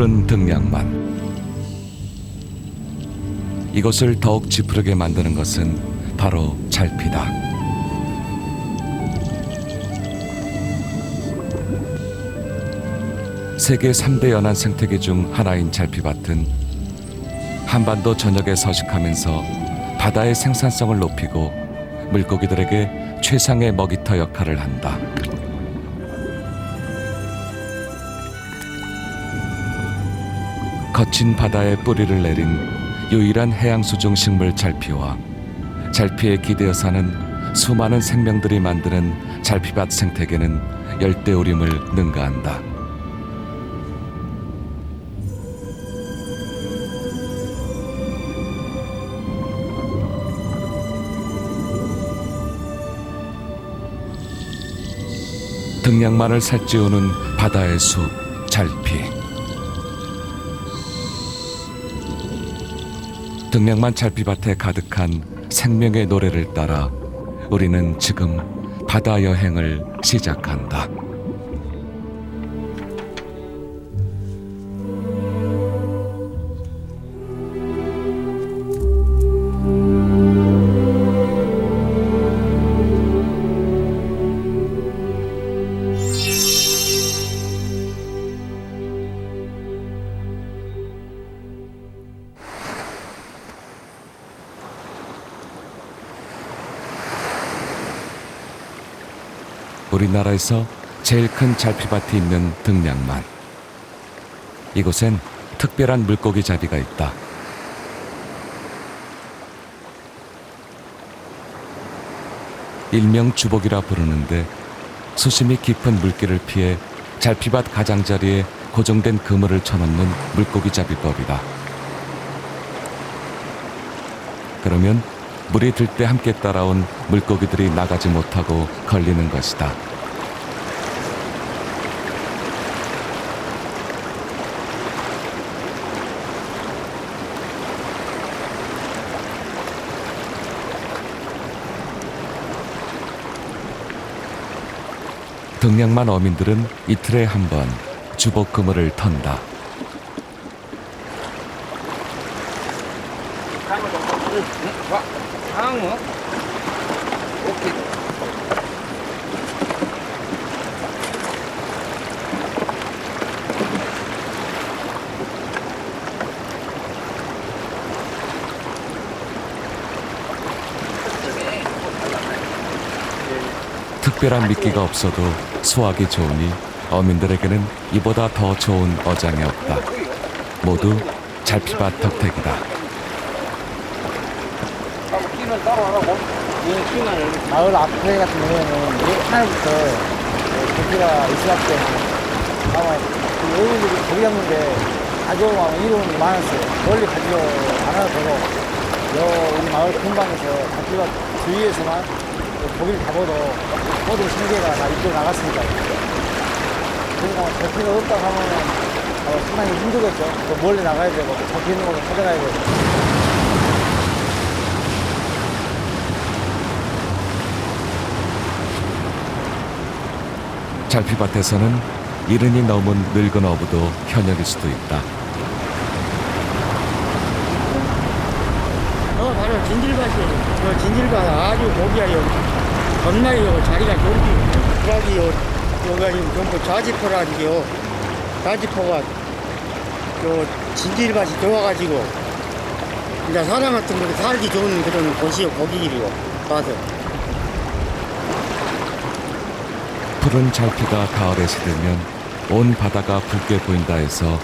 푸른 등량만. 이곳을 더욱 짙푸르게 만드는 것은 바로 잘피다. 세계 3대 연안 생태계 중 하나인 잘피밭은 한반도 전역에 서식하면서 바다의 생산성을 높이고 물고기들에게 최상의 먹이터 역할을 한다. 거친 바다에 뿌리를 내린 유일한 해양수중 식물 잘피와 잘피에 기대어 사는 수많은 생명들이 만드는 잘피밭 생태계는 열대우림을 능가한다. 등량만을 살찌우는 바다의 숲, 잘피. 등량만 잘피밭에 가득한 생명의 노래를 따라 우리는 지금 바다 여행을 시작한다. 우리나라에서 제일 큰 잘피밭이 있는 등량만. 이곳엔 특별한 물고기 잡이가 있다. 일명 주복이라 부르는데 수심이 깊은 물길을 피해 잘피밭 가장자리에 고정된 그물을 쳐놓는 물고기 잡이법이다. 그러면 물이 들 때 함께 따라온 물고기들이 나가지 못하고 걸리는 것이다. 등량만 어민들은 이틀에 한 번 주복 그물을 턴다. 특별한 미끼가 없어도 수확이 좋으니 어민들에게는 이보다 더 좋은 어장이 없다. 모두 잘피밭 덕택이다. 마을 앞에 같은 경우에는 하늘부터 고기가 있었기 때문에 아마 어른들이 고기 잡는데 아주 이론이 많았어요. 멀리 가지고 안 와도 되고 우리 마을 근방에서 잡기밭 주위에서만 고기를 잡아도 모든 생계가 다 이쪽으로 나갔으니까. 그러니까 잡기가 없다고 하면 상당히 힘들겠죠. 또 멀리 나가야 되고 또 잡히 있는 곳을 찾아가야 되고. 잘피밭에서는 이른이 넘은 늙은 어부도 현역일 수도 있다. 바로 진질밭이에요. 진질밭 아주 고기가요. 겁나요. 자리가 좋은데. 그러기요. 여기가 지금 전부 자지포라는게요. 자지포가 진질밭이 좋아가지고 이제 사람 같은 분이 살기 좋은 그런 곳이요. 고기길이요. 봐서. 푸른 잘피가 가을에 시들면 온 바다가 붉게 보인다 해서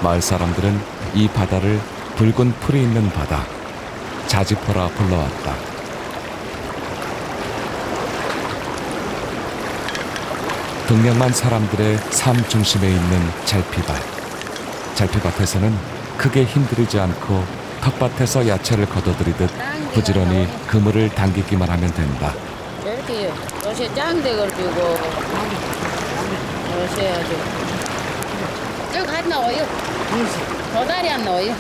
마을 사람들은 이 바다를 붉은 풀이 있는 바다, 자지포라 불러왔다. 등량만 사람들의 삶 중심에 있는 잘피밭. 잘피밭에서는 크게 힘들이지 않고 텃밭에서 야채를 거둬들이듯 부지런히 그물을 당기기만 하면 된다. 이렇게 요새 짱돼가지고 요새 아주 저기 안 나와요. 도다리 안 나와요.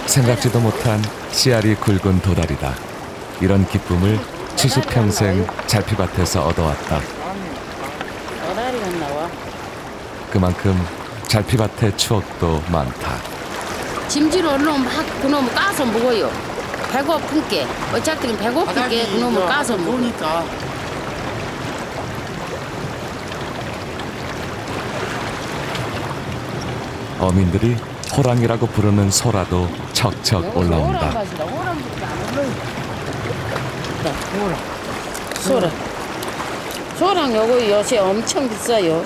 생각지도 못한 씨알이 굵은 도다리다. 이런 기쁨을 70평생 잘피밭에서 얻어왔다. 도다리가 안 나와. 그만큼 잘피밭의 추억도 많다. 짐지로 얼른 막 그놈을 까서 먹어요. 배고픈 게 어쨌든 배고픈 게 그놈을 까서 먹어. 좋으니까. 어민들이 호랑이라고 부르는 소라도 척척 올라온다. 소라. 소랑 요거 요새 엄청 비싸요.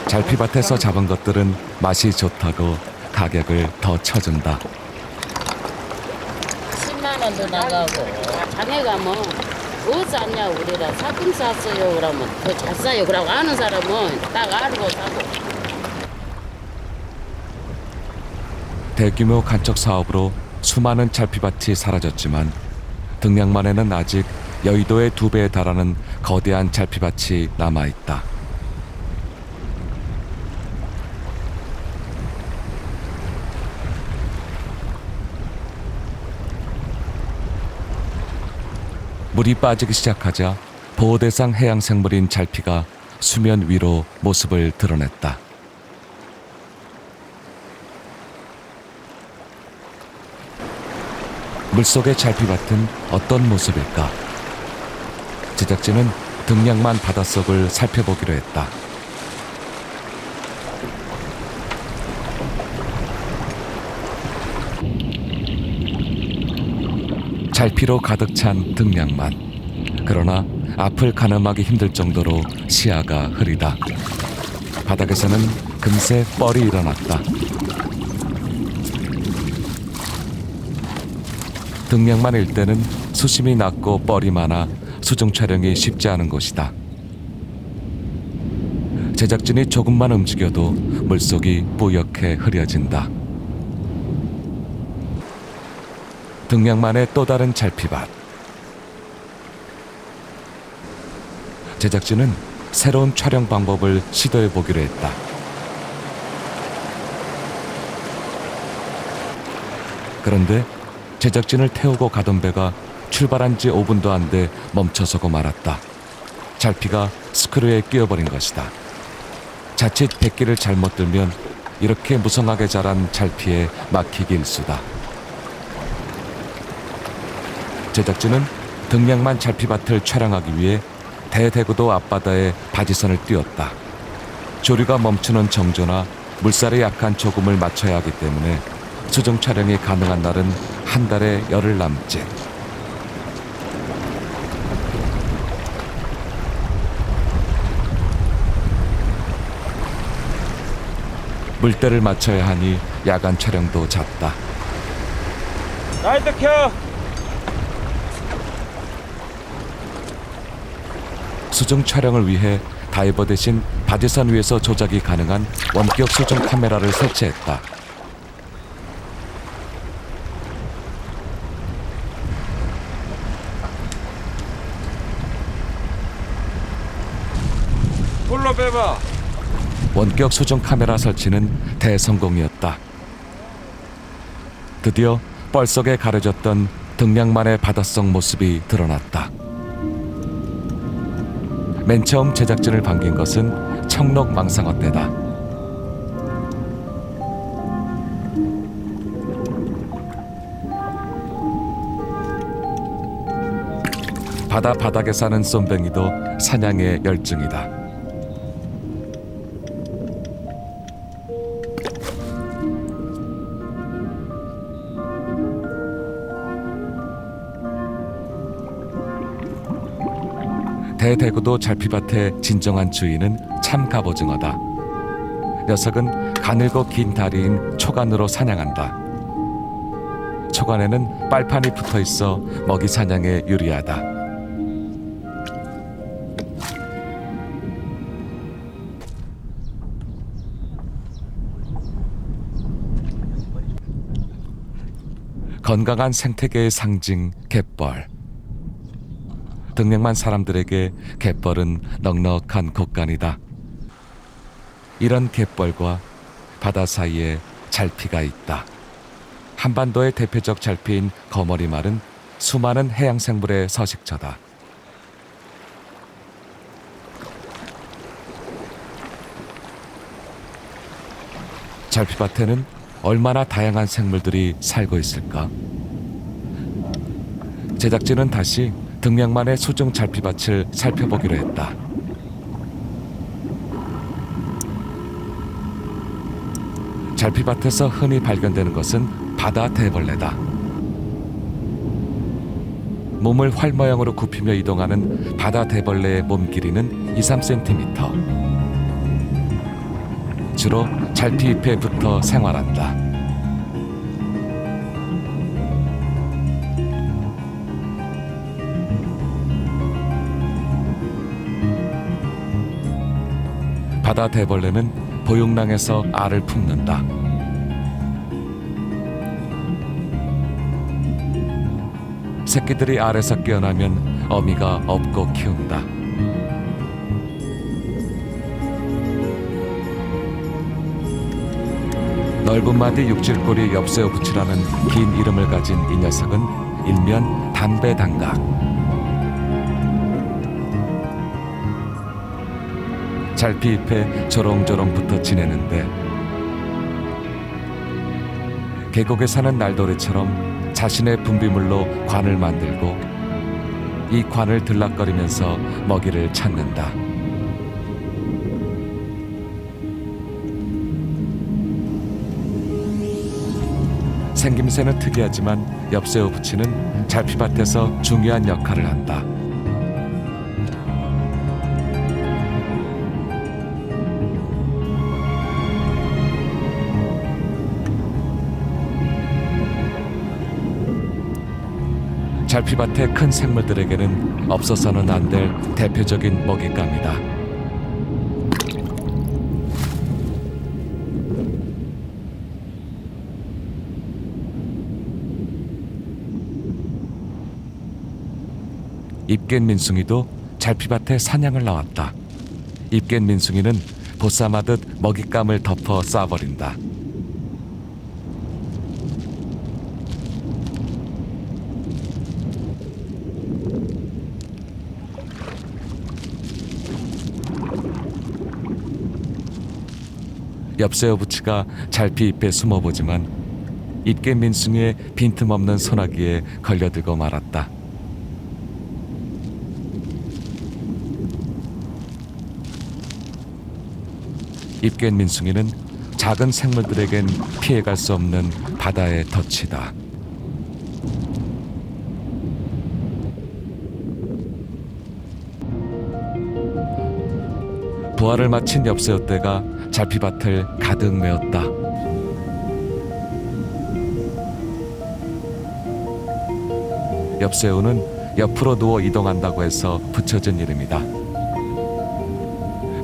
잘피밭에서 잡은 것들은 맛이 좋다고 가격을 더 쳐준다. 10만 원도 나가고 장에 가면 뭐 쌌냐고 그래라 사금 쌌어요 그러면 더 잘 싸요. 그러고 아는 사람은 딱 알고 사고. 대규모 간척 사업으로 수많은 잘피밭이 사라졌지만 등량만에는 아직 여의도의 2배에 달하는 거대한 잘피밭이 남아있다. 물이 빠지기 시작하자 보호대상 해양생물인 잘피가 수면 위로 모습을 드러냈다. 물속의 잘피밭은 어떤 모습일까? 제작진은 등량만 바닷속을 살펴보기로 했다. 잘피로 가득 찬 등량만. 그러나 앞을 가늠하기 힘들 정도로 시야가 흐리다. 바닥에서는 금세 뻘이 일어났다. 등량만 일대는 수심이 낮고 뻘이 많아 수중 촬영이 쉽지 않은 곳이다. 제작진이 조금만 움직여도 물속이 뿌옇게 흐려진다. 등량만의 또 다른 잘피밭. 제작진은 새로운 촬영 방법을 시도해 보기로 했다. 그런데 제작진을 태우고 가던 배가 출발한 지 5분도 안 돼 멈춰서고 말았다. 잘피가 스크류에 끼어버린 것이다. 자칫 백기를 잘못 들면 이렇게 무성하게 자란 잘피에 막히기 일쑤다. 제작진은 등량만 잘피밭을 촬영하기 위해 대대구도 앞바다에 바지선을 띄웠다. 조류가 멈추는 정조나 물살이 약한 조금을 맞춰야 하기 때문에 수중 촬영이 가능한 날은 한 달에 열흘 남짓. 물때를 맞춰야 하니 야간 촬영도 잦다. 라이트 켜! 수중 촬영을 위해 다이버 대신 바지선 위에서 조작이 가능한 원격 수중 카메라를 설치했다. 홀로 빼봐. 원격 수중 카메라 설치는 대성공이었다. 드디어 뻘 속에 가려졌던 등량만의 바닷속 모습이 드러났다. 맨 처음 제작진을 반긴 것은 청록 망상어대다. 바닥에 사는 쏨뱅이도 사냥의 열중이다. 대대구도 잘피밭의 진정한 주인은 참 갑오징어다. 녀석은 가늘고 긴 다리인 초간으로 사냥한다. 초간에는 빨판이 붙어 있어 먹이 사냥에 유리하다. 건강한 생태계의 상징 갯벌. 등량만 사람들에게 갯벌은 넉넉한 곳간이다. 이런 갯벌과 바다 사이에 잘피가 있다. 한반도의 대표적 잘피인 거머리말은 수많은 해양생물의 서식처다. 잘피밭에는 얼마나 다양한 생물들이 살고 있을까? 제작진은 다시 등량만의 수중 잘피밭을 살펴보기로 했다. 잘피밭에서 흔히 발견되는 것은 바다 대벌레다. 몸을 활 모양으로 굽히며 이동하는 바다 대벌레의 몸 길이는 2-3cm. 주로 잘피 잎에 붙어 생활한다. 바다 대벌레는 보육랑에서 알을 품는다. 새끼들이 알에서 깨어나면 어미가 업고 키운다. 넓은 마디 육질꼬리 엽새우부치라는 긴 이름을 가진 이 녀석은 일면 담배당각. 잘피 잎에 조롱조롱 붙어 지내는데 계곡에 사는 날도리처럼 자신의 분비물로 관을 만들고 이 관을 들락거리면서 먹이를 찾는다. 생김새는 특이하지만 엽새우부치는 잘피밭에서 중요한 역할을 한다. 잘피밭의 큰 생물들에게는 없어서는 안 될 대표적인 먹잇감이다. 입겐 민숭이도 잘피밭에 사냥을 나왔다. 입겐 민숭이는 보쌈하듯 먹잇감을 덮어 쏴버린다. 엽새우부치가 잘피 잎에 숨어보지만 입겐 민숭이의 빈틈없는 소나기에 걸려들고 말았다. 입겐 민숭이는 작은 생물들에겐 피해갈 수 없는 바다의 덫이다. 부화를 마친 엽새우떼가 잘피밭을 가득 메웠다. 엽새우는 옆으로 누워 이동한다고 해서 붙여진 이름이다.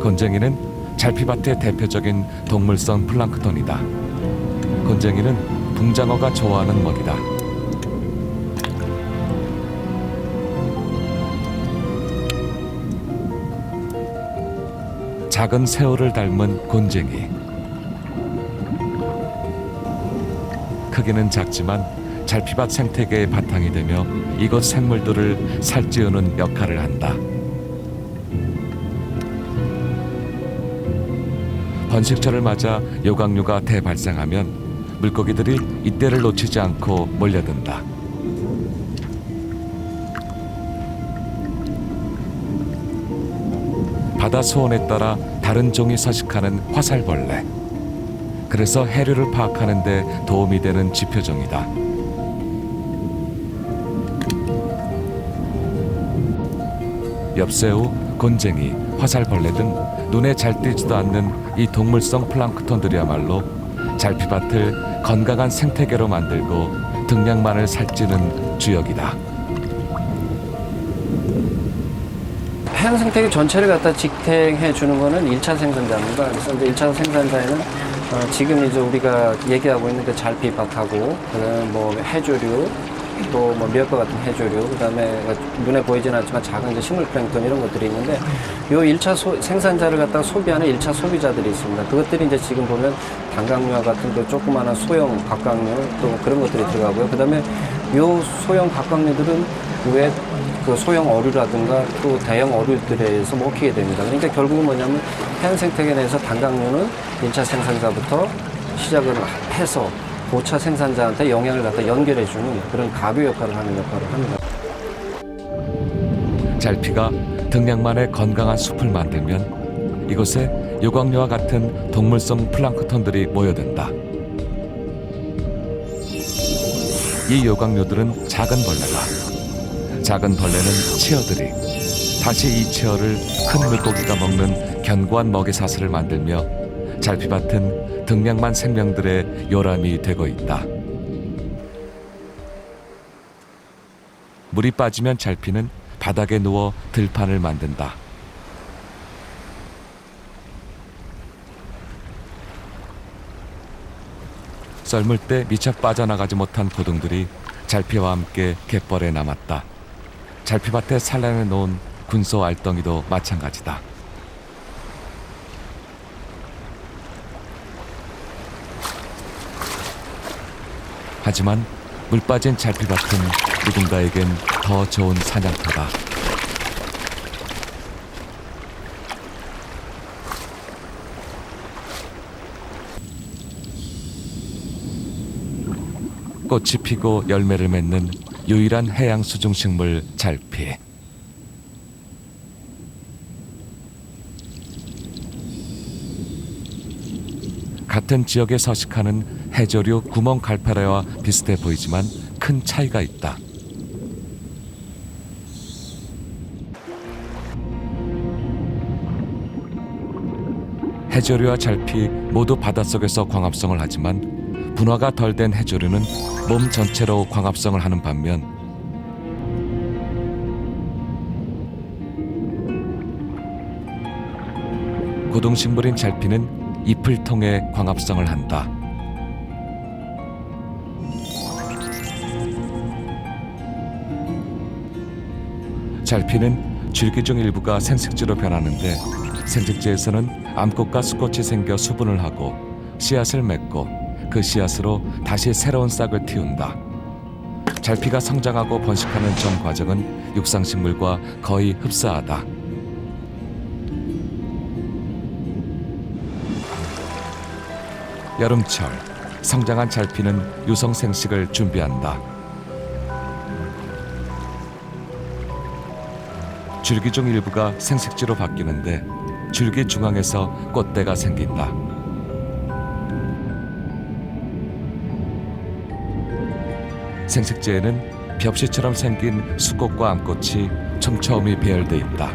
곤쟁이는 잘피밭의 대표적인 동물성 플랑크톤이다. 곤쟁이는 붕장어가 좋아하는 먹이다. 작은 새우를 닮은 곤쟁이. 크기는 작지만 잘피밭 생태계의 바탕이 되며 이곳 생물들을 살찌우는 역할을 한다. 번식철을 맞아 요강류가 대발생하면 물고기들이 이때를 놓치지 않고 몰려든다. 바다 수온에 따라 다른 종이 서식하는 화살벌레. 그래서 해류를 파악하는 데 도움이 되는 지표종이다. 엽새우, 곤쟁이, 화살벌레 등 눈에 잘 띄지도 않는 이 동물성 플랑크톤들이야말로 잘피밭을 건강한 생태계로 만들고 등량만을 살찌는 주역이다. 해양 생태계 전체를 갖다 직행해 주는 거는 1차 생산자입니다. 그래서 이제 1차 생산자에는 지금 이제 우리가 얘기하고 있는 그 잘피밭하고 그다음에 뭐 해조류 또 뭐 미역과 같은 해조류 그다음에 눈에 보이지는 않지만 작은 이제 식물 플랭크톤 이런 것들이 있는데 요 1차 생산자를 갖다가 소비하는 1차 소비자들이 있습니다. 그것들이 이제 지금 보면 단강류와 같은 그 조그마한 소형 갑각류 또 그런 것들이 들어가고요. 그다음에 요 소형 갑각류들은 왜 그 소형 어류라든가 또 대형 어류들에 의해서 먹히게 됩니다. 그러니까 결국은 뭐냐면 해양 생태계 내에서 단강류는 1차 생산자부터 시작을 해서 고차 생산자한테 영양을 갖다 연결해주는 그런 가교 역할을 하는 역할을 합니다. 잘피가 등량만의 건강한 숲을 만들면 이곳에 요강류와 같은 동물성 플랑크톤들이 모여든다. 이 요강류들은 작은 벌레는 치어들이 다시 이 치어를 큰 물고기가 먹는 견고한 먹이 사슬을 만들며 잘피밭은 등량만 생명들의 요람이 되고 있다. 물이 빠지면 잘피는 바닥에 누워 들판을 만든다. 썰물 때 미처 빠져나가지 못한 고등들이 잘피와 함께 갯벌에 남았다. 잘피밭에 산란해 놓은 군소 알덩이도 마찬가지다. 하지만 물 빠진 잘피밭은 누군가에겐 더 좋은 사냥터다. 꽃이 피고 열매를 맺는 유일한 해양 수중식물 잘피. 같은 지역에 서식하는 해조류 구멍 갈파레와 비슷해 보이지만 큰 차이가 있다. 해조류와 잘피 모두 바닷속에서 광합성을 하지만 분화가 덜 된 해조류는 몸 전체로 광합성을 하는 반면 고동식물인 잘피는 잎을 통해 광합성을 한다. 잘피는 줄기 중 일부가 생식지로 변하는데 생식지에서는 암꽃과 수꽃이 생겨 수분을 하고 씨앗을 맺고 그 씨앗으로 다시 새로운 싹을 틔운다. 잘피가 성장하고 번식하는 전 과정은 육상식물과 거의 흡사하다. 여름철, 성장한 잘피는 유성 생식을 준비한다. 줄기 중 일부가 생식지로 바뀌는데 줄기 중앙에서 꽃대가 생긴다. 생식지에는 벽시처럼 생긴 수꽃과 암꽃이 촘촘히 배열돼 있다.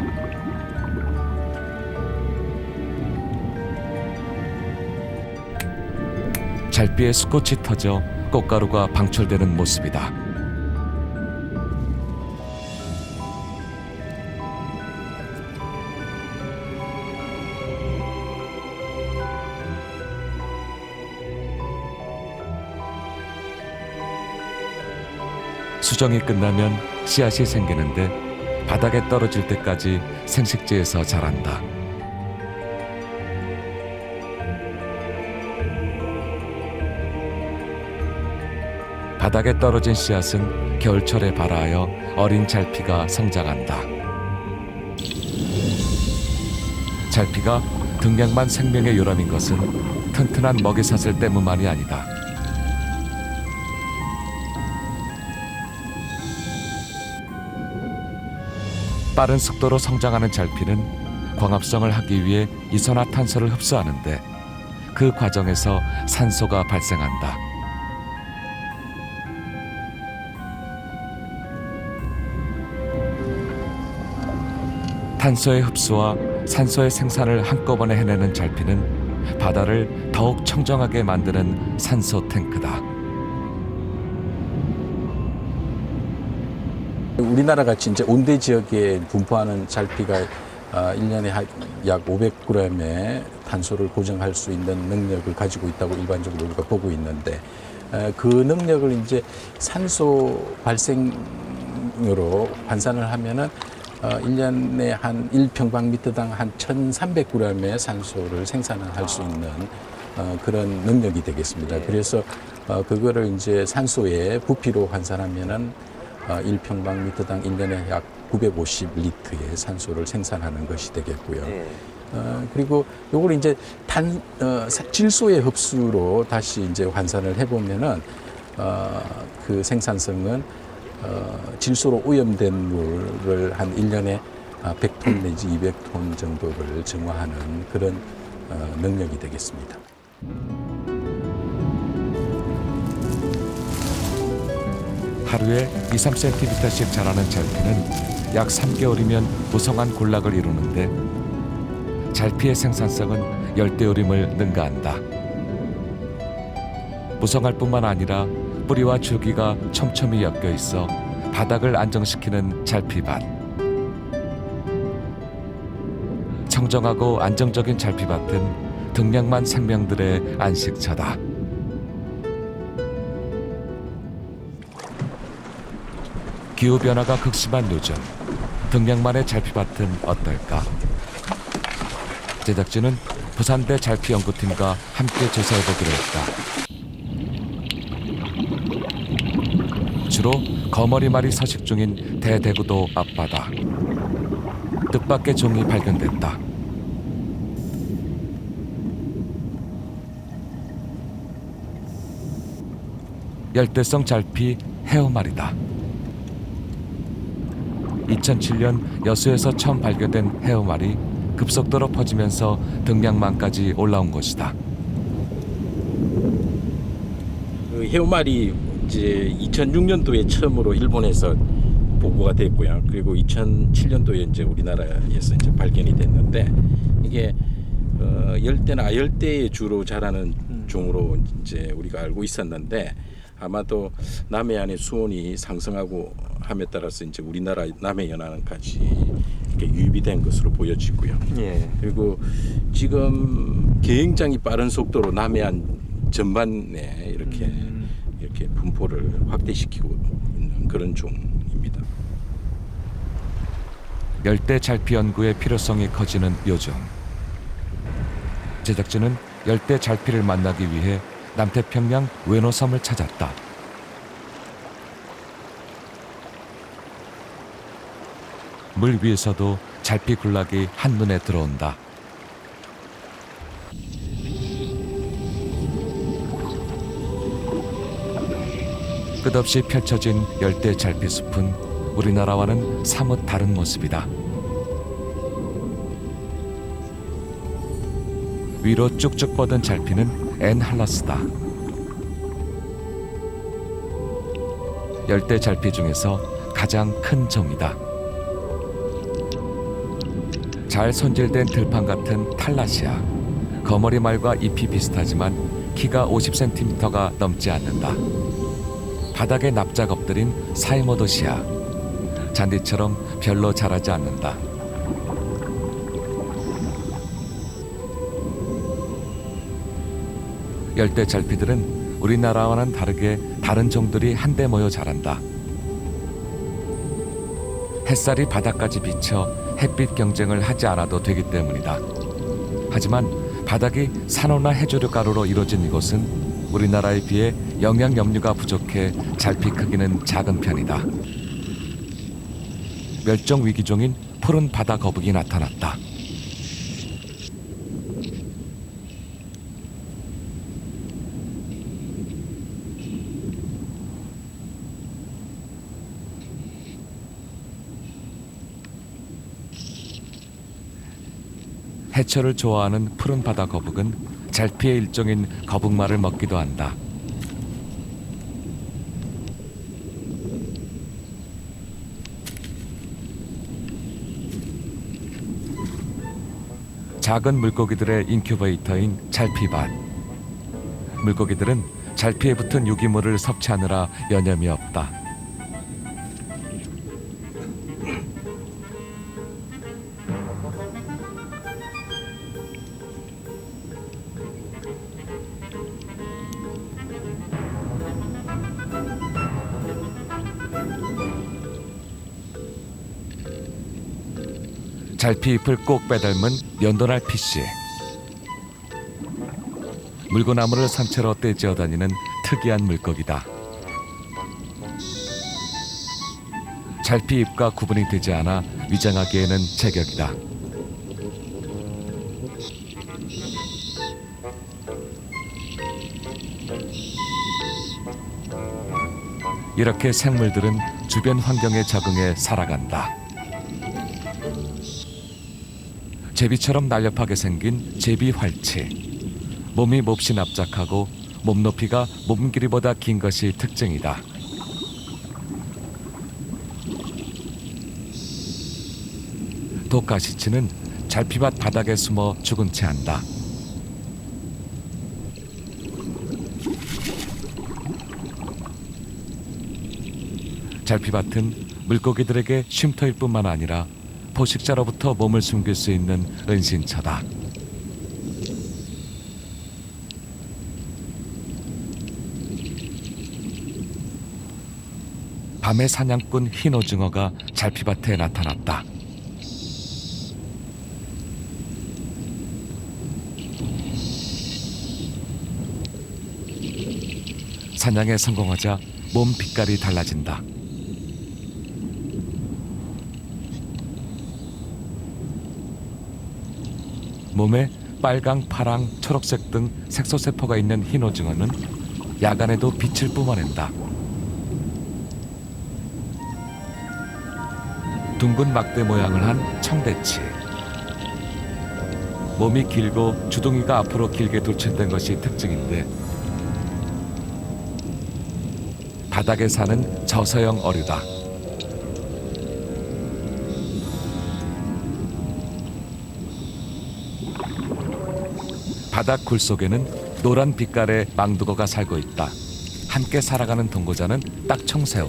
잘피에 수꽃이 터져 꽃가루가 방출되는 모습이다. 수정이 끝나면 씨앗이 생기는데 바닥에 떨어질 때까지 생식지에서 자란다. 바닥에 떨어진 씨앗은 겨울철에 발아하여 어린 잘피가 성장한다. 잘피가 등량만 생명의 요람인 것은 튼튼한 먹이사슬 때문만이 아니다. 빠른 속도로 성장하는 잘피는 광합성을 하기 위해 이산화탄소를 흡수하는데 그 과정에서 산소가 발생한다. 탄소의 흡수와 산소의 생산을 한꺼번에 해내는 잘피는 바다를 더욱 청정하게 만드는 산소 탱크다. 우리나라 같이 이제 온대 지역에 분포하는 잘피가 1년에 약 500g의 탄소를 고정할 수 있는 능력을 가지고 있다고 일반적으로 우리가 보고 있는데 그 능력을 이제 산소 발생으로 환산을 하면은 1년에 한 1평방미터당 한 1,300g의 산소를 생산할 수 있는 그런 능력이 되겠습니다. 그래서 그거를 이제 산소의 부피로 환산하면은 1평방미터당 1년에 약 950리터의 산소를 생산하는 것이 되겠고요. 그리고 요걸 이제 질소의 흡수로 다시 이제 환산을 해보면은 그 생산성은 질소로 오염된 물을 한 1년에 100톤 내지 200톤 정도를 정화하는 그런 능력이 되겠습니다. 하루에 2-3cm씩 자라는 잘피는 약 3개월이면 무성한 군락을 이루는데 잘피의 생산성은 열대우림을 능가한다. 무성할 뿐만 아니라 뿌리와 줄기가 촘촘히 엮여 있어 바닥을 안정시키는 잘피밭. 청정하고 안정적인 잘피밭은 등량만 생명들의 안식처다. 기후변화가 극심한 요즘, 등량만의 잘피밭은 어떨까? 제작진은 부산대 잘피연구팀과 함께 조사해보기로 했다. 주로 거머리말이 서식 중인 대대구도 앞바다. 뜻밖의 종이 발견됐다. 열대성 잘피 헤어말이다. 2007년 여수에서 처음 발견된 헤어말이 급속도로 퍼지면서 등량만까지 올라온 것이다. 그 해오말이 이제 2006년도에 처음으로 일본에서 보고가 됐고요. 그리고 2007년도에 이제 우리나라에서 이제 발견이 됐는데 이게 열대나 아열대에 주로 자라는 종으로 이제 우리가 알고 있었는데 아마도 남해안의 수온이 상승하고 함에 따라서 이제 우리나라 남해 연안까지 이렇게 유입이 된 것으로 보여지고요. 예. 그리고 지금 굉장히 빠른 속도로 남해안 전반에 이렇게 분포를 확대시키고 있는 그런 종입니다. 열대 잘피 연구의 필요성이 커지는 요즘, 제작진은 열대 잘피를 만나기 위해 남태평양 외노섬을 찾았다. 물 위에서도 잘피 군락이 한눈에 들어온다. 끝없이 펼쳐진 열대 잘피 숲은 우리나라와는 사뭇 다른 모습이다. 위로 쭉쭉 뻗은 잘피는 엔할라스다. 열대 잘피 중에서 가장 큰 종이다. 잘 손질된 들판 같은 탈라시아. 거머리말과 잎이 비슷하지만 키가 50cm가 넘지 않는다. 바닥에 납작 엎드린 사이모도시아. 잔디처럼 별로 자라지 않는다. 열대 잘피들은 우리나라와는 다르게 다른 종들이 한데 모여 자란다. 햇살이 바닥까지 비쳐 햇빛 경쟁을 하지 않아도 되기 때문이다. 하지만 바닥이 산호나 해조류 가루로 이루어진 이곳은 우리나라에 비해 영양 염류가 부족해 잘피 크기는 작은 편이다. 멸종 위기종인 푸른 바다 거북이 나타났다. 해초를 좋아하는 푸른 바다 거북은 잘피의 일종인 거북말을 먹기도 한다. 작은 물고기들의 인큐베이터인 잘피밭. 물고기들은 잘피에 붙은 유기물을 섭취하느라 여념이 없다. 잘피 잎을 꼭 빼닮은 연도날 피씨. 물고나무를 산채로 떼지어 다니는 특이한 물고기다. 잘피 잎과 구분이 되지 않아 위장하기에는 제격이다. 이렇게 생물들은 주변 환경에 적응해 살아간다. 제비처럼 날렵하게 생긴 제비활치. 몸이 몹시 납작하고 몸 높이가 몸 길이보다 긴 것이 특징이다. 독가시치는 잘피밭 바닥에 숨어 죽은 채 한다. 잘피밭은 물고기들에게 쉼터일 뿐만 아니라 포식자로부터 몸을 숨길 수 있는 은신처다. 밤에 사냥꾼 흰오징어가 잘피밭에 나타났다. 사냥에 성공하자 몸 빛깔이 달라진다. 몸에 빨강, 파랑, 초록색 등 색소세포가 있는 흰오징어는 야간에도 빛을 뿜어낸다. 둥근 막대 모양을 한 청대치. 몸이 길고 주둥이가 앞으로 길게 돌출된 것이 특징인데 바닥에 사는 저서형 어류다. 바닥 굴 속에는 노란 빛깔의 망두거가 살고 있다. 함께 살아가는 동거자는 딱청새우.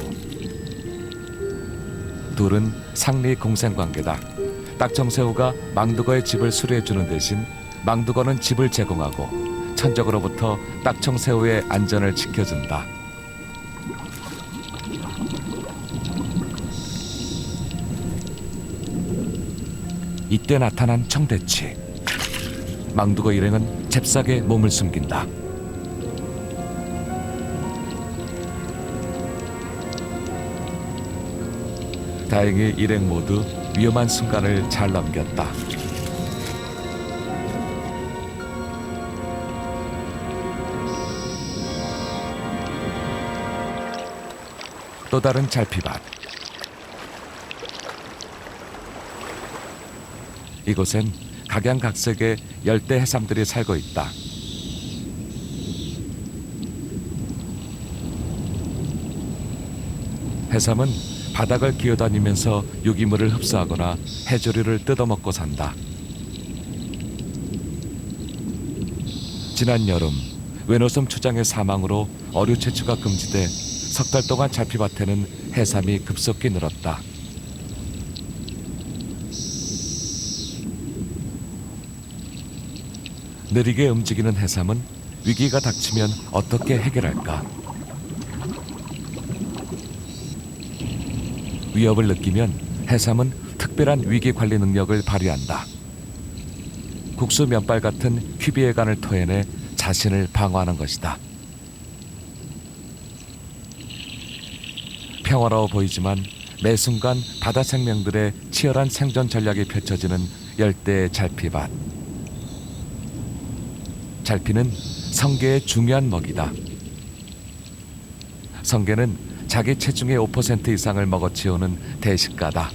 둘은 상리 공생관계다. 딱청새우가 망두거의 집을 수리해주는 대신 망두거는 집을 제공하고 천적으로부터 딱청새우의 안전을 지켜준다. 이때 나타난 청대치. 망두거 일행은 잽싸게 몸을 숨긴다. 다행히 일행 모두 위험한 순간을 잘 넘겼다. 또 다른 잘피밭. 이곳엔 각양각색의 열대 해삼들이 살고 있다. 해삼은 바닥을 기어다니면서 유기물을 흡수하거나 해조류를 뜯어먹고 산다. 지난 여름 웬오섬 추장의 사망으로 어류 채취가 금지돼 석 달 동안 잘피밭에는 해삼이 급속히 늘었다. 느리게 움직이는 해삼은 위기가 닥치면 어떻게 해결할까? 위협을 느끼면 해삼은 특별한 위기 관리 능력을 발휘한다. 국수 면발 같은 퀴비해관을 토해내 자신을 방어하는 것이다. 평화로워 보이지만 매 순간 바다 생명들의 치열한 생존 전략이 펼쳐지는 열대의 잘피밭. 잘피는 성게의 중요한 먹이다. 성게는 자기 체중의 5% 이상을 먹어치우는 대식가다.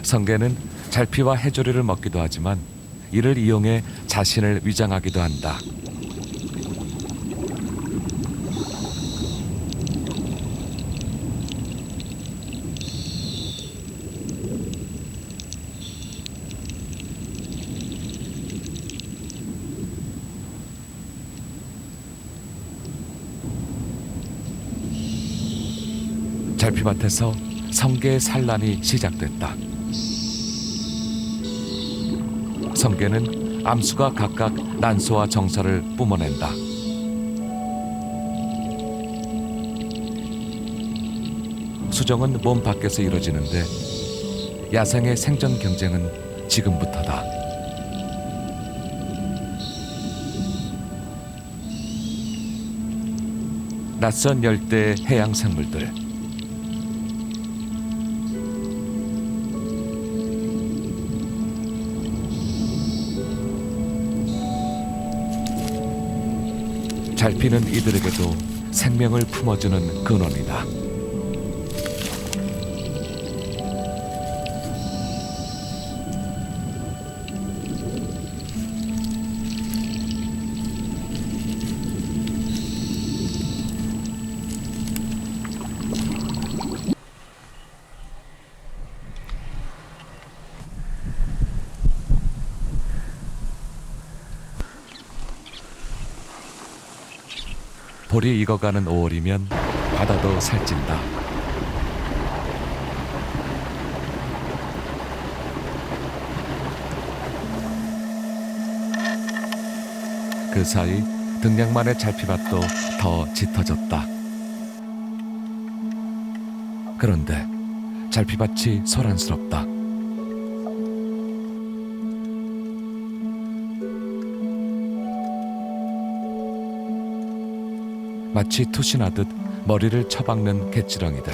성게는 잘피와 해조류를 먹기도 하지만 이를 이용해 자신을 위장하기도 한다. 잘피밭에서 성게의 산란이 시작됐다. 성게는 암수가 각각 난소와 정서를 뿜어낸다. 수정은 몸 밖에서 이루어지는데 야생의 생존 경쟁은 지금부터다. 낯선 열대 해양 생물들. 잘 피는 이들에게도 생명을 품어주는 근원이다. 볼이 익어가는 5월이면 바다도 살찐다. 그 사이 등량만의 잘피밭도 더 짙어졌다. 그런데 잘피밭이 소란스럽다. 마치 투신하듯 머리를 쳐박는 갯지렁이들.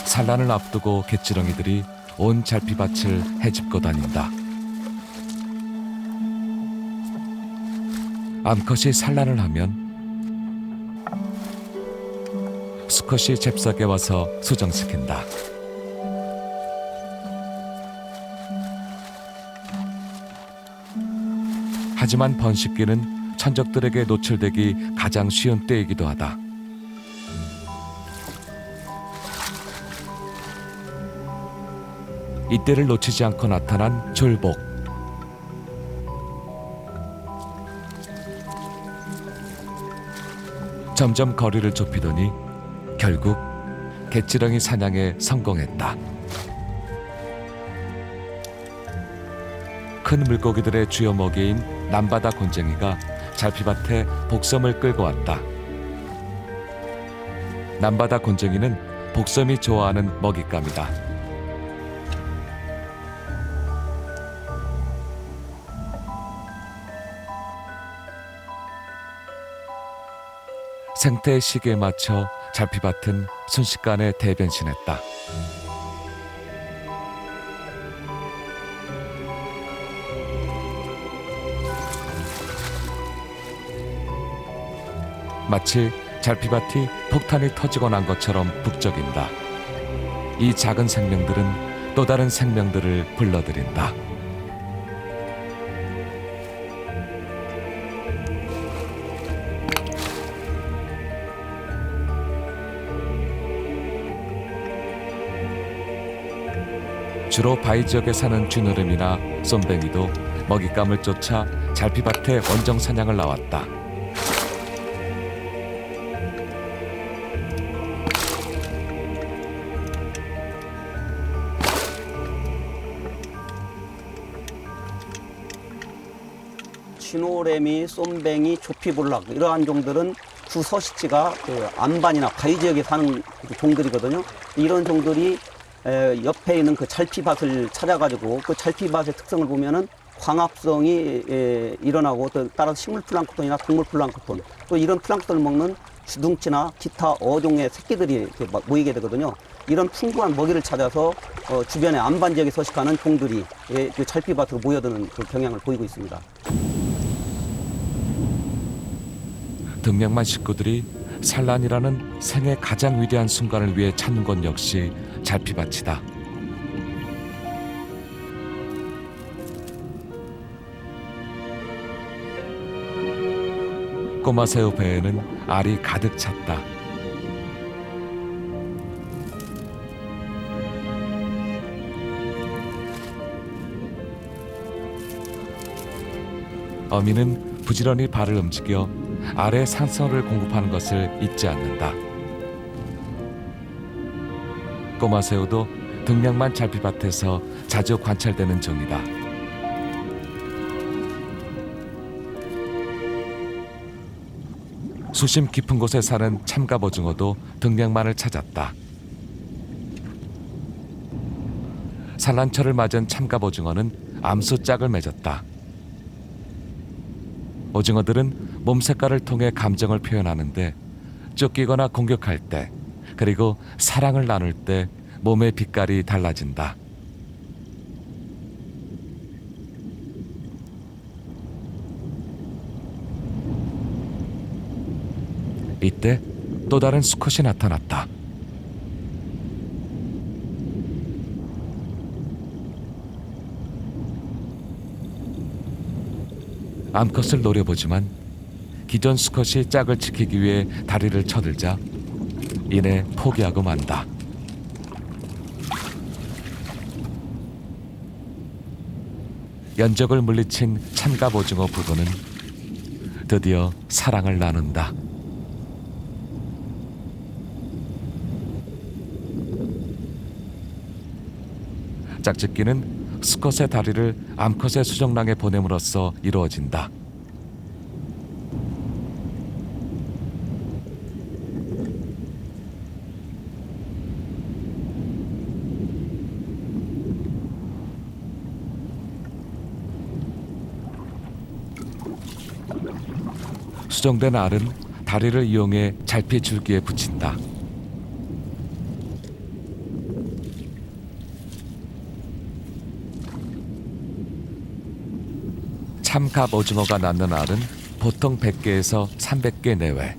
산란을 앞두고 갯지렁이들이 온 잘피밭을 헤집고 다닌다. 암컷이 산란을 하면 수컷이 잽싸게 와서 수정시킨다. 하지만 번식기는 천적들에게 노출되기 가장 쉬운 때이기도 하다. 이때를 놓치지 않고 나타난 졸복. 점점 거리를 좁히더니 결국 갯지렁이 사냥에 성공했다. 큰 물고기들의 주요 먹이인 남바다 곤쟁이가 잘피밭에 복섬을 끌고 왔다. 남바다 곤쟁이는 복섬이 좋아하는 먹잇감이다. 생태의 시기에 맞춰 잘피밭은 순식간에 대변신했다. 마치 잘피밭이 폭탄이 터지고 난 것처럼 북적인다. 이 작은 생명들은 또 다른 생명들을 불러들인다. 주로 바위 지역에 사는 쥐느름이나 쏨뱅이도 먹잇감을 쫓아 잘피밭에 원정 사냥을 나왔다. 쥐노래미, 쏨뱅이, 조피볼락 이러한 종들은 주 서식지가 그 안반이나 바위 지역에 사는 종들이거든요. 이런 종들이 옆에 있는 그 잘피밭을 찾아가지고 그 잘피밭의 특성을 보면은 광합성이 일어나고 또 따라서 식물 플랑크톤이나 동물 플랑크톤 또 이런 플랑크톤을 먹는 주둥치나 기타 어종의 새끼들이 이렇게 모이게 되거든요. 이런 풍부한 먹이를 찾아서 주변의 안반 지역에 서식하는 종들이 그 잘피밭으로 모여드는 그 경향을 보이고 있습니다. 등량만 식구들이 산란이라는 생의 가장 위대한 순간을 위해 찾는 것 역시 잘피밭이다. 꼬마새우 배에는 알이 가득 찼다. 어미는 부지런히 발을 움직여 알의 산성을 공급하는 것을 잊지 않는다. 꼬마새우도 등량만 잘피밭에서 자주 관찰되는 종이다. 수심 깊은 곳에 사는 참갑오징어도 등량만을 찾았다. 산란철을 맞은 참갑오징어는 암수 짝을 맺었다. 오징어들은 몸 색깔을 통해 감정을 표현하는데 쫓기거나 공격할 때 그리고 사랑을 나눌 때 몸의 빛깔이 달라진다. 이때 또 다른 수컷이 나타났다. 암컷을 노려보지만 기존 수컷이 짝을 지키기 위해 다리를 쳐들자 이내 포기하고 만다. 연적을 물리친 찬갑 오징어 부부는 드디어 사랑을 나눈다. 짝짓기는 수컷의 다리를 암컷의 수정랑에 보냄으로써 이루어진다. 수정된 알은 다리를 이용해 잘피 줄기에 붙인다. 참갑 오징어가 낳는 알은 보통 100개에서 300개 내외.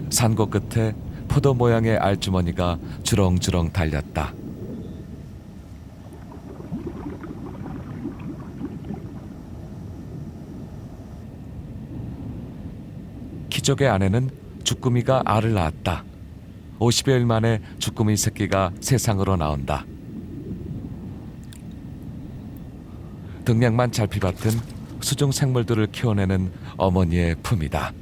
산고 끝에 포도 모양의 알주머니가 주렁주렁 달렸다. 키조개 안에는 주꾸미가 알을 낳았다. 50여일 만에 주꾸미 새끼가 세상으로 나온다. 등량만 잘피밭은 수중 생물들을 키워내는 어머니의 품이다.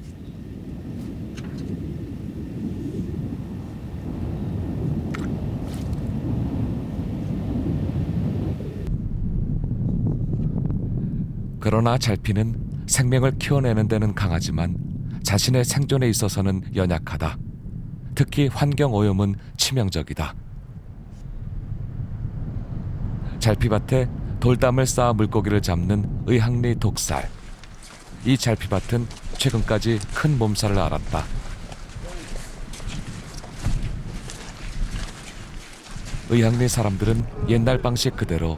그러나 잘피는 생명을 키워내는 데는 강하지만 자신의 생존에 있어서는 연약하다. 특히 환경오염은 치명적이다. 잘피밭에 돌담을 쌓아 물고기를 잡는 의항리 독살. 이 잘피밭은 최근까지 큰 몸살을 앓았다. 의항리 사람들은 옛날 방식 그대로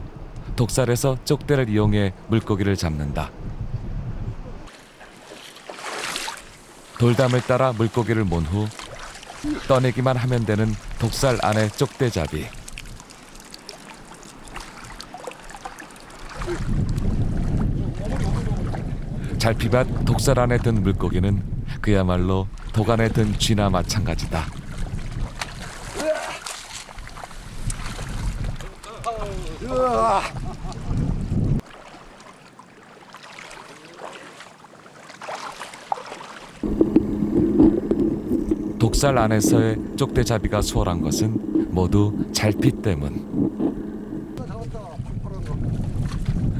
독살에서 쪽대를 이용해 물고기를 잡는다. 돌담을 따라 물고기를 몬 후 떠내기만 하면 되는 독살 안의 쪽대잡이. 잘피밭 독살 안에 든 물고기는 그야말로 독 안에 든 쥐나 마찬가지다. 독살 안에서의 쪽대잡이가 수월한 것은 모두 잘피 때문.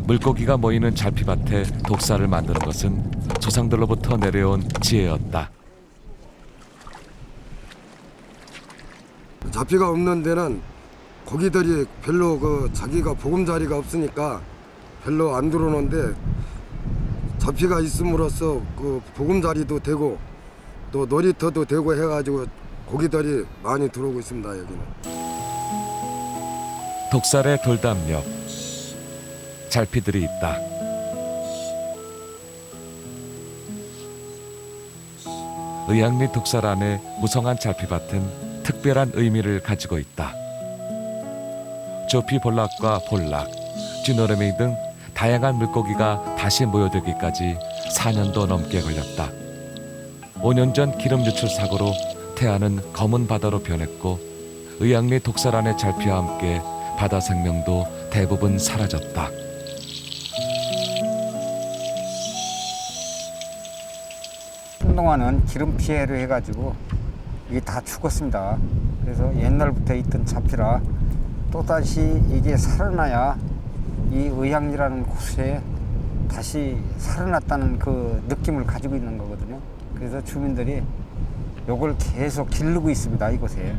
물고기가 모이는 잘피밭에 독살을 만드는 것은 조상들로부터 내려온 지혜였다. 잡피가 없는 데는 고기들이 별로 자기가 보금자리가 없으니까 별로 안 들어오는데 잡피가 있음으로써 보금자리도 되고 또 놀이터도 되고 해가지고 고기들이 많이 들어오고 있습니다. 여기는 독살의 돌담 옆 잘피들이 있다. 의항리 독살 안에 무성한 잘피밭은 특별한 의미를 가지고 있다. 조피볼락과 볼락, 쥐노래미 등 다양한 물고기가 다시 모여들기까지 4년도 넘게 걸렸다. 5년 전 기름 유출 사고로 태안은 검은 바다로 변했고 의항리 독살 안의 잘피와 함께 바다 생명도 대부분 사라졌다. 한동안은 기름 피해를 해가지고 이게 다 죽었습니다. 그래서 옛날부터 있던 잡피라 또다시 이게 살아나야 이 의항리라는 곳에 다시 살아났다는 그 느낌을 가지고 있는 거거든요. 그래서 주민들이 요걸 계속 기르고 있습니다, 이곳에.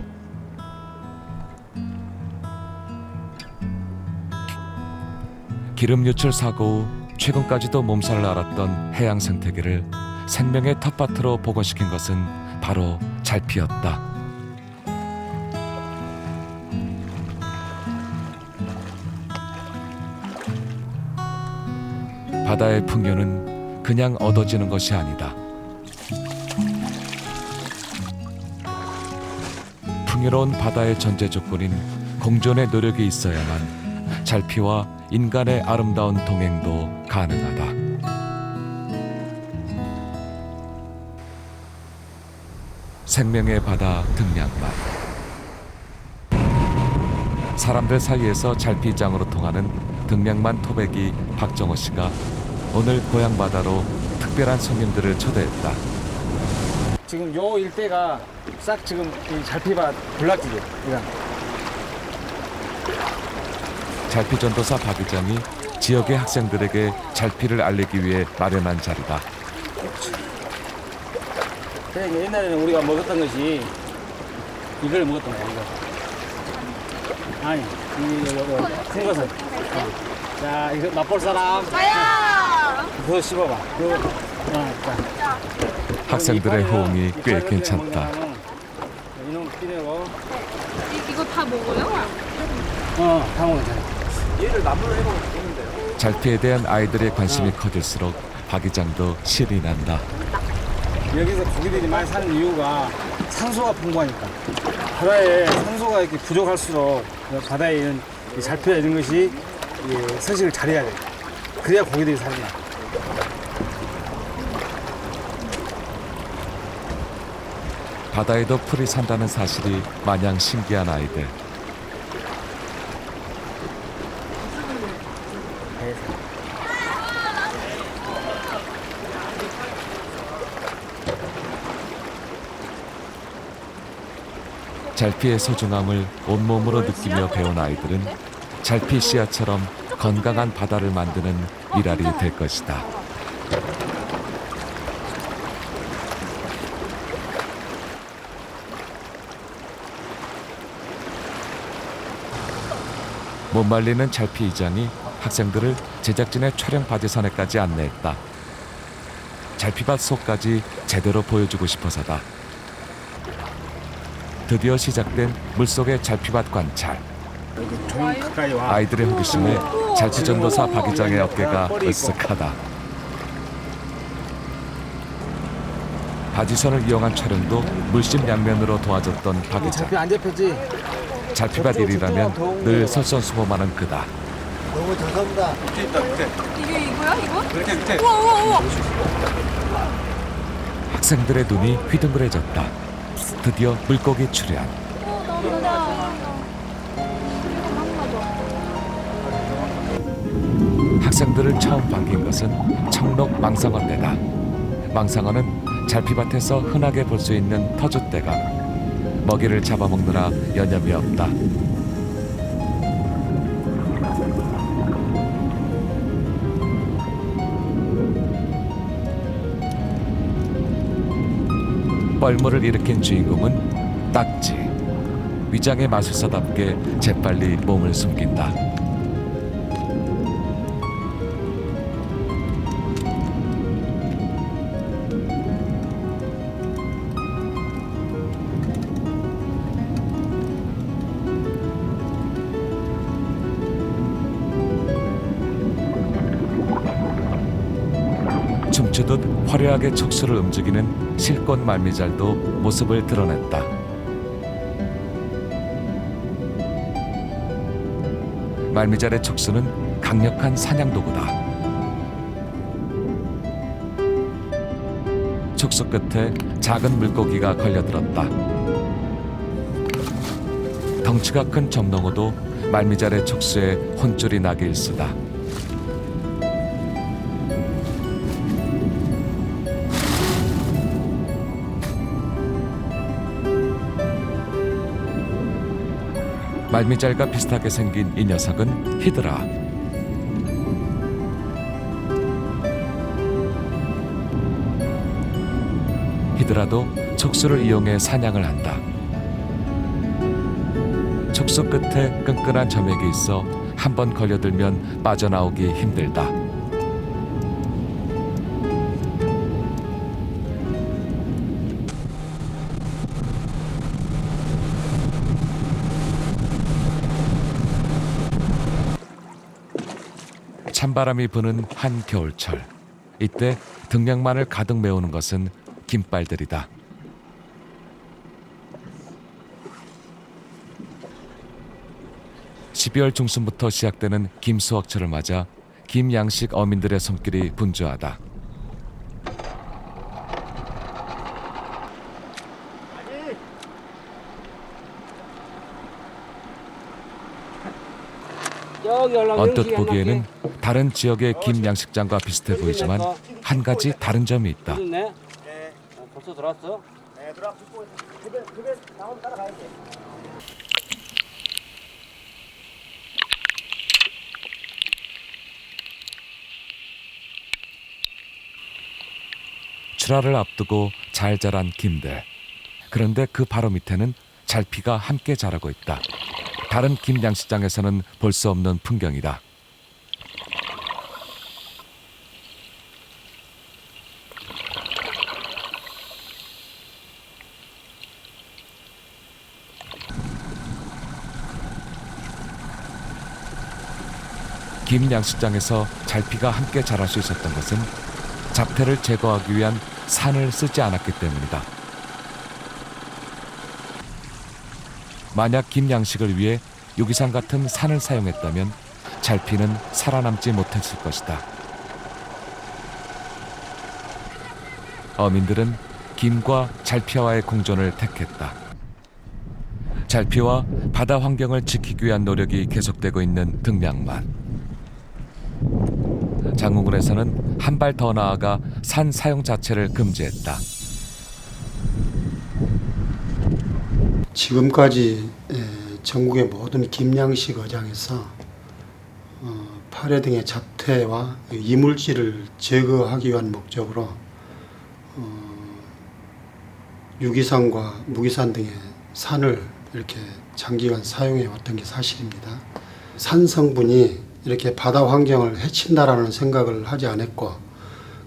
기름 유출 사고 후 최근까지도 몸살을 앓았던 해양 생태계를 생명의 텃밭으로 복원시킨 것은 바로 잘피였다. 바다의 풍요는 그냥 얻어지는 것이 아니다. 풍요로운 바다의 전제 조건인 공존의 노력이 있어야만 잘피와 인간의 아름다운 동행도 가능하다. 생명의 바다 등량만. 사람들 사이에서 잘피장으로 통하는 등량만 토백이 박정호 씨가 오늘 고향 바다로 특별한 손님들을 초대했다. 지금 요 일대가 싹 지금 이 잘피밭 군락지죠. 그냥. 잘피 전도사 박 의장이 지역의 학생들에게 잘피를 알리기 위해 마련한 자리다. 그래, 옛날에는 우리가 먹었던 것이 이걸 먹었던 거야, 이거. 아니, 이거 큰 것은. 자, 이거 맛볼 사람. 나야! 그거 씹어봐. 그거, 자. 학생들의 호응이 꽤 괜찮다. 이놈 끼내고. 이거 다 먹어요? 다 먹었잖아. 얘를 나무로 해먹으면 좋은데요? 잘피에 대한 아이들의 관심이 커질수록 박 의장도 실이 난다. 여기서 고기들이 많이 사는 이유가 산소가 풍부하니까. 바다에 산소가 이렇게 부족할수록 바다에 이런 잘피나 이런 것이 서식을 잘해야 돼. 그래야 고기들이 사는 거야. 바다에도 풀이 산다는 사실이 마냥 신기한 아이들. 잘피의 소중함을 온몸으로 느끼며 배운 아이들은 잘피 씨앗처럼 건강한 바다를 만드는 미랄이 될 것이다. 못 말리는 잘피 이장이 학생들을 제작진의 촬영 바지산에까지 안내했다. 잘피밭 속까지 제대로 보여주고 싶어서다. 드디어 시작된 물속의 잘피밭 관찰. 좀 가까이 와. 아이들의 호기심에 잘피 전도사 박 의장의 어깨가 으쓱하다. 바지선을 이용한 촬영도 물심양면으로 도와줬던 박 의장. 잘피 안 잡혔지? 잘피밭 일이라면 늘 설선수범하는 그다. 너무 잘한다. 이게 이거야 이거? 그렇게 밑에. 우와. 학생들의 눈이 휘둥그레졌다. 드디어 물고기 출현. 학생들을 처음 반긴 것은 청록 망상어떼다. 망상어는 잘피밭에서 흔하게 볼 수 있는 터줏대가 먹이를 잡아먹느라 여념이 없다. 뻘물을 일으킨 주인공은 딱지. 위장의 마술사답게 재빨리 몸을 숨긴다. 춤추듯 화려하게 척수를 움직이는 실꽃 말미잘도 모습을 드러냈다. 말미잘의 척수는 강력한 사냥도구다. 척수 끝에 작은 물고기가 걸려들었다. 덩치가 큰 점농어도 말미잘의 척수에 혼쭐이 나게 일쑤다. 말미잘과 비슷하게 생긴 이 녀석은 히드라. 히드라도 척수를 이용해 사냥을 한다. 척수 끝에 끈끈한 점액이 있어 한 번 걸려들면 빠져나오기 힘들다. 찬바람이 부는 한 겨울철. 이때 등량만을 가득 메우는 것은 김발들이다. (12월) 중순부터 시작되는 김수확철을 맞아 김양식 어민들의 손길이 분주하다. 언뜻 보기에는 다른 지역의 김양식장과 비슷해 보이지만 한 가지 다른 점이 있다. 벌써 들어왔어? 출하를 앞두고 잘 자란 김들. 그런데 그 바로 밑에는 잘피가 함께 자라고 있다. 다른 김양식장에서는 볼 수 없는 풍경이다. 김양식장에서 잘피가 함께 자랄 수 있었던 것은 잡태를 제거하기 위한 산을 쓰지 않았기 때문이다. 만약 김양식을 위해 유기산 같은 산을 사용했다면 잘피는 살아남지 못했을 것이다. 어민들은 김과 잘피와의 공존을 택했다. 잘피와 바다 환경을 지키기 위한 노력이 계속되고 있는 등량만. 장흥군에서는 한 발 더 나아가 산 사용 자체를 금지했다. 지금까지 전국의 모든 김양식 어장에서 파래 등의 잡태와 이물질을 제거하기 위한 목적으로 유기산과 무기산 등의 산을 이렇게 장기간 사용해 왔던 게 사실입니다. 산 성분이 이렇게 바다 환경을 해친다라는 생각을 하지 않았고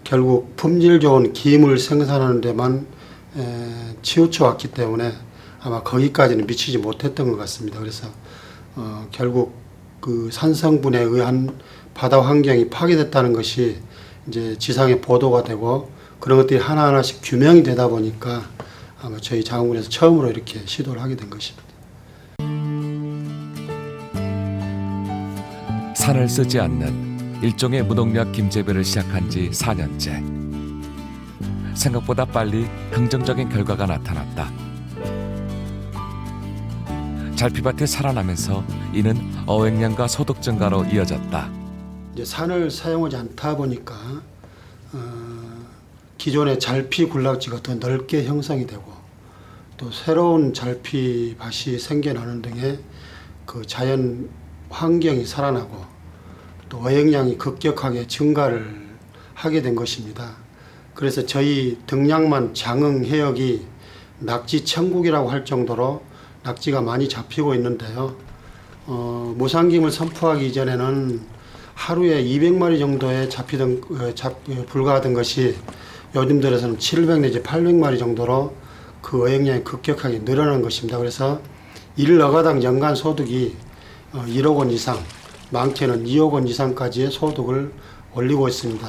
결국 품질 좋은 김을 생산하는 데만 치우쳐 왔기 때문에 아마 거기까지는 미치지 못했던 것 같습니다. 그래서 결국 그 산성분에 의한 바다 환경이 파괴됐다는 것이 이제 지상에 보도가 되고 그런 것들이 하나하나씩 규명이 되다 보니까 아마 저희 장흥군에서 처음으로 이렇게 시도를 하게 된 것입니다. 산을 쓰지 않는 일종의 무농약 김재배를 시작한 지 4년째. 생각보다 빨리 긍정적인 결과가 나타났다. 잘피밭이 살아나면서 이는 어획량과 소득 증가로 이어졌다. 이제 산을 사용하지 않다 보니까 기존의 잘피 군락지가 더 넓게 형성이 되고 또 새로운 잘피밭이 생겨나는 등의 그 자연 환경이 살아나고 또 어획량이 급격하게 증가를 하게 된 것입니다. 그래서 저희 등량만 장흥 해역이 낙지 천국이라고 할 정도로 낙지가 많이 잡히고 있는데요. 무상김을 선포하기 이전에는 하루에 200마리 정도에 불과하던 것이 요즘 들어서는 700 내지 800마리 정도로 그 어획량이 급격하게 늘어난 것입니다. 그래서 1어가당 연간 소득이 1억 원 이상, 많게는 2억 원 이상까지의 소득을 올리고 있습니다.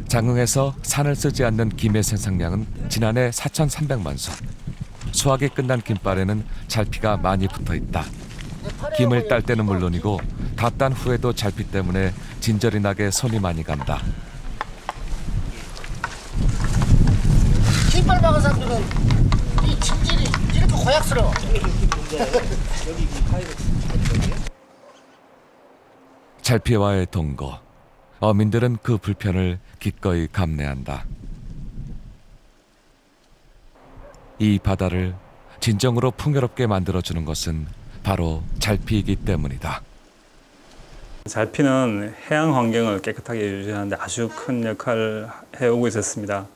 장흥에서 산을 쓰지 않는 김의 생산량은 지난해 4,300만 수. 수확이 끝난 김발에는 잘피가 많이 붙어 있다. 김을 딸 때는 물론이고 다 딴 후에도 잘피 때문에 진절이 나게 손이 많이 간다. 김발 박은 사람들은 이 진질이 이렇게 고약스러워. 잘피와의 동거. 어민들은 그 불편을 기꺼이 감내한다. 이 바다를 진정으로 풍요롭게 만들어주는 것은 바로 잘피이기 때문이다. 잘피는 해양 환경을 깨끗하게 유지하는 데 아주 큰 역할을 해오고 있었습니다.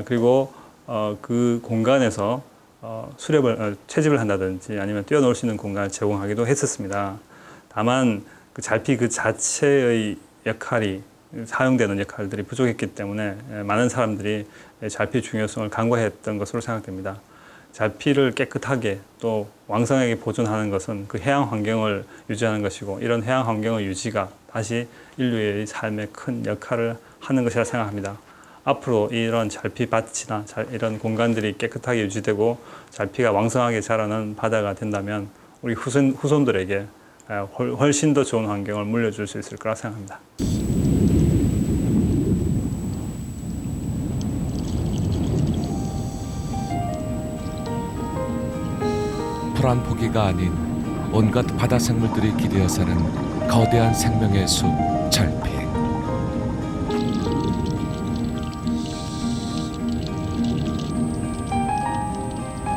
그리고 그 공간에서 채집을 한다든지 아니면 뛰어놀 수 있는 공간을 제공하기도 했었습니다. 다만 그 잘피 그 자체의 역할이 사용되는 역할들이 부족했기 때문에 많은 사람들이 잘피의 중요성을 간과했던 것으로 생각됩니다. 잘피를 깨끗하게 또 왕성하게 보존하는 것은 그 해양 환경을 유지하는 것이고, 이런 해양 환경의 유지가 다시 인류의 삶에 큰 역할을 하는 것이라 생각합니다. 앞으로 이런 잘피밭이나 이런 공간들이 깨끗하게 유지되고 잘피가 왕성하게 자라는 바다가 된다면 우리 후손들에게 훨씬 더 좋은 환경을 물려줄 수 있을 거라 생각합니다. 풀 한 포기가 아닌 온갖 바다 생물들이 기대어 사는 거대한 생명의 숲 잘피.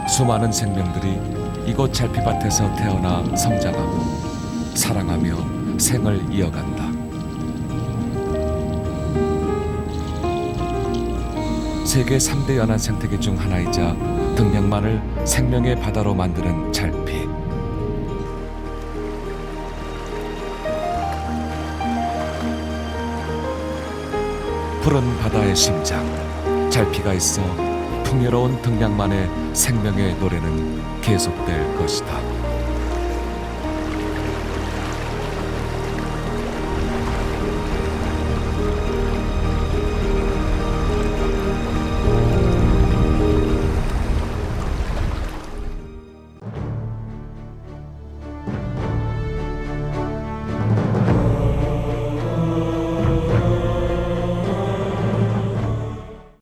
수많은 생명들이 이곳 잘피밭에서 태어나 성장하고 사랑하며 생을 이어간다. 세계 3대 연안 생태계 중 하나이자 등량만을 생명의 바다로 만드는 잘피. 푸른 바다의 심장, 잘피가 있어 풍요로운 등량만의 생명의 노래는 계속될 것이다.